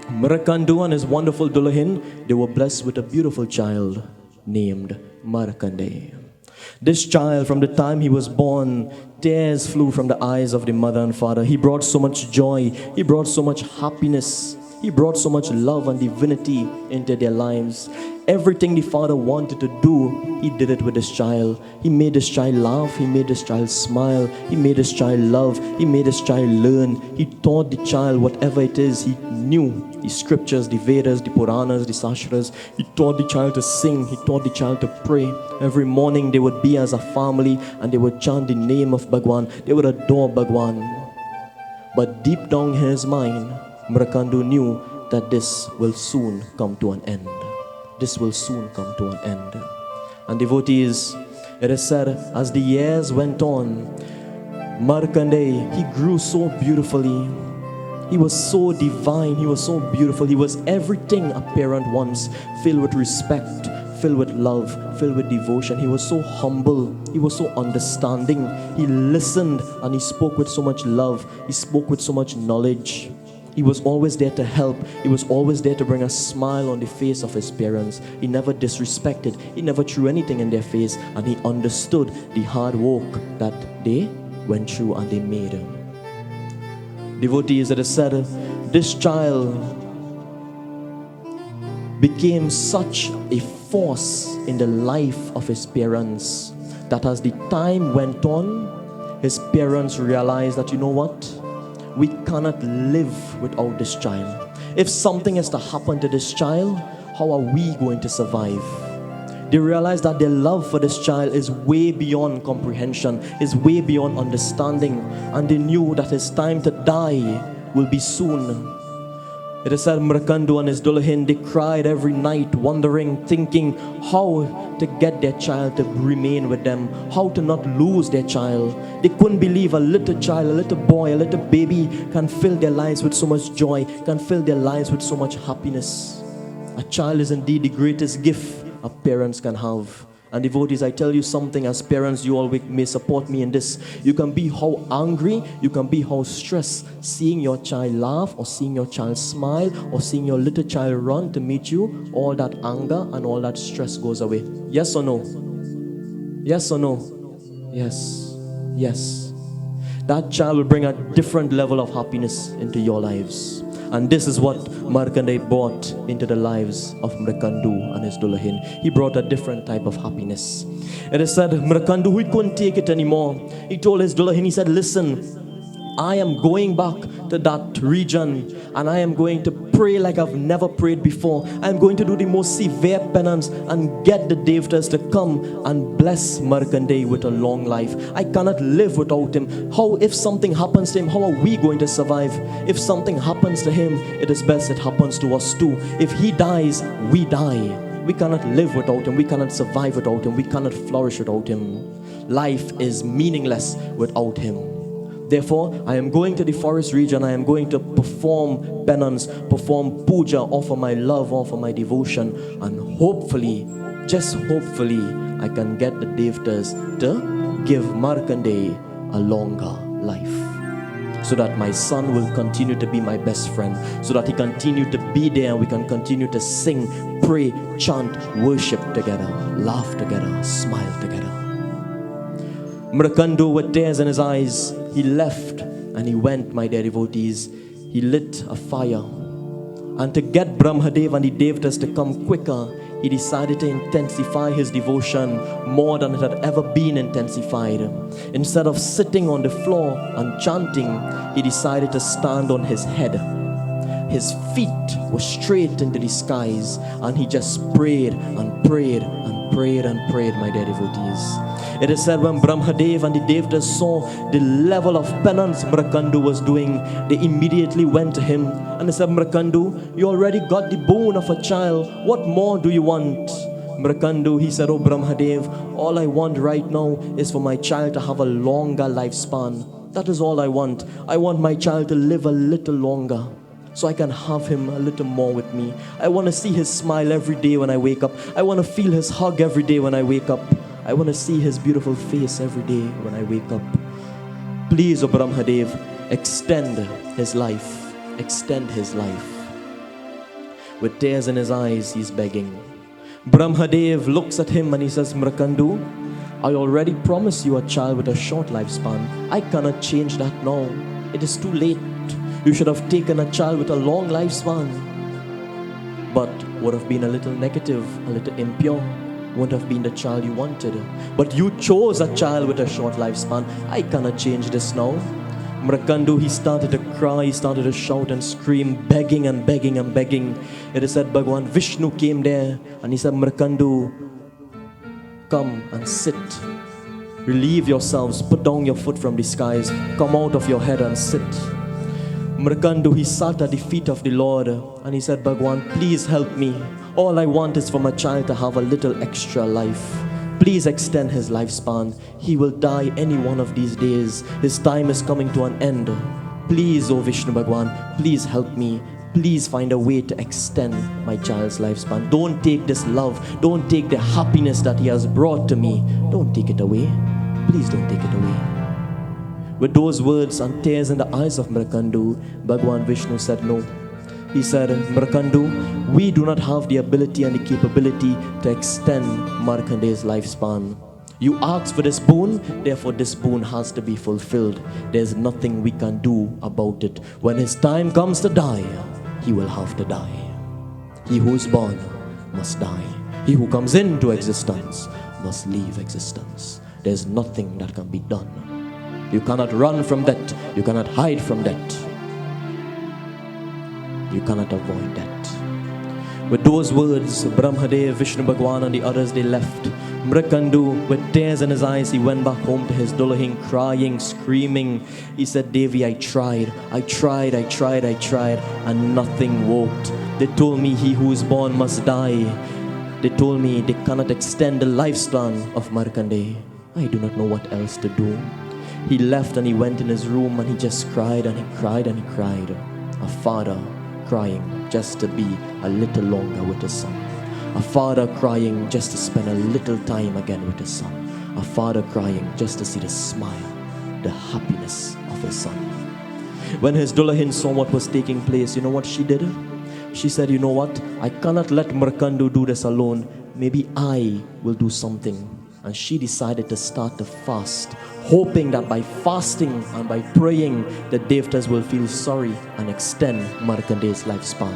Marakandu and his wonderful Dulahin, they were blessed with a beautiful child named Marakande. This child, from the time he was born, tears flew from the eyes of the mother and father. He brought so much joy, he brought so much happiness, he brought so much love and divinity into their lives. Everything the father wanted to do, he did it with this child. He made this child laugh, he made this child smile, he made this child love, he made this child learn. He taught the child whatever it is he knew, the scriptures, the Vedas, the Puranas, the Sastras. He taught the child to sing, he taught the child to pray. Every morning they would be as a family and they would chant the name of Bhagwan. They would adore Bhagwan. But deep down in his mind, Marakandu knew that this will soon come to an end. This will soon come to an end. And devotees, it is said, as the years went on, Markandeya, he grew so beautifully. He was so divine, he was so beautiful. He was everything a parent wants, filled with respect, filled with love, filled with devotion. He was so humble, he was so understanding. He listened and he spoke with so much love. He spoke with so much knowledge. He was always there to help. He was always there to bring a smile on the face of his parents. He never disrespected. He never threw anything in their face. And he understood the hard work that they went through and they made. Devotees, it is said, this child became such a force in the life of his parents that as the time went on, his parents realized that, you know what? We cannot live without this child. If something is to happen to this child, how are we going to survive? They realized that their love for this child is way beyond comprehension, is way beyond understanding, and they knew that his time to die will be soon. It is said Marakandu and his Dulahin, they cried every night, wondering, thinking how to get their child to remain with them, how to not lose their child. They couldn't believe a little child, a little boy, a little baby can fill their lives with so much joy, can fill their lives with so much happiness. A child is indeed the greatest gift our parents can have. And devotees, I tell you something, as parents, you all may support me in this. You can be how angry, you can be how stressed, seeing your child laugh or seeing your child smile or seeing your little child run to meet you, all that anger and all that stress goes away. Yes or no? Yes or no? Yes. Yes. That child will bring a different level of happiness into your lives. And this is what Markandeya brought into the lives of Marakandu and his Dulahin. He brought a different type of happiness. It is said, Marakandu, he couldn't take it anymore. He told his Dulahin, he said, listen, I am going back to that region and I am going to pray like I've never prayed before. I'm going to do the most severe penance and get the Devatas to come and bless Markandeya with a long life. I cannot live without him. How, if something happens to him, how are we going to survive? If something happens to him, it is best it happens to us too. If he dies, we die. We cannot live without him. We cannot survive without him. We cannot flourish without him. Life is meaningless without him. Therefore, I am going to the forest region. I am going to perform penance, perform puja, offer my love, offer my devotion. And hopefully, just hopefully, I can get the Devatas to give Markandeya a longer life. So that my son will continue to be my best friend. So that he continue to be there and we can continue to sing, pray, chant, worship together, laugh together, smile together. Marakandu, with tears in his eyes, he left and he went, my dear devotees. He lit a fire. And to get Brahmadev and the Devatas to come quicker, he decided to intensify his devotion more than it had ever been intensified. Instead of sitting on the floor and chanting, he decided to stand on his head. His feet were straight into the skies and he just prayed and prayed and prayed and prayed, my dear devotees. It is said when Brahmadev and the Devatas saw the level of penance Marakandu was doing, they immediately went to him and they said, Marakandu, you already got the boon of a child. What more do you want? Marakandu, he said, oh Brahmadev, all I want right now is for my child to have a longer lifespan. That is all I want. I want my child to live a little longer, so I can have him a little more with me. I want to see his smile every day when I wake up. I want to feel his hug every day when I wake up. I want to see his beautiful face every day when I wake up. Please, O Brahmadev, extend his life. Extend his life. With tears in his eyes, he's begging. Brahmadev looks at him and he says, Mrakandu, I already promised you a child with a short lifespan. I cannot change that now. It is too late. You should have taken a child with a long lifespan. But would have been a little negative, a little impure. Wouldn't have been the child you wanted. But you chose a child with a short lifespan. I cannot change this now. Mrakandu, he started to cry, he started to shout and scream, begging and begging and begging. It is said Bhagwan Vishnu came there and he said, Mrakandu, come and sit. Relieve yourselves, put down your foot from the skies, come out of your head and sit. Mrakandu, he sat at the feet of the Lord and he said, Bhagwan, please help me. All I want is for my child to have a little extra life. Please extend his lifespan. He will die any one of these days. His time is coming to an end. Please, O Vishnu Bhagwan, please help me. Please find a way to extend my child's lifespan. Don't take this love. Don't take the happiness that he has brought to me. Don't take it away. Please don't take it away. With those words and tears in the eyes of Mrakandu, Bhagwan Vishnu said no. He said, Mrakandu, we do not have the ability and the capability to extend Markande's lifespan. You asked for this boon, therefore this boon has to be fulfilled. There's nothing we can do about it. When his time comes to die, he will have to die. He who is born must die. He who comes into existence must leave existence. There's nothing that can be done. You cannot run from that. You cannot hide from that. You cannot avoid that. With those words, Brahmadev, Vishnu Bhagwan and the others, they left. Mrakandu, with tears in his eyes, he went back home to his Dullahin, crying, screaming. He said, Devi, I tried, and nothing worked. They told me he who is born must die. They told me they cannot extend the lifespan of Markande. I do not know what else to do. He left and he went in his room and he just cried and he cried and he cried. A father crying just to be a little longer with his son. A father crying just to spend a little time again with his son. A father crying just to see the smile, the happiness of his son. When his Dullahin saw what was taking place, you know what she did? She said, you know what? I cannot let Mrakandu do this alone. Maybe I will do something. And she decided to start to fast, hoping that by fasting and by praying, the Devtas will feel sorry and extend Markande's lifespan.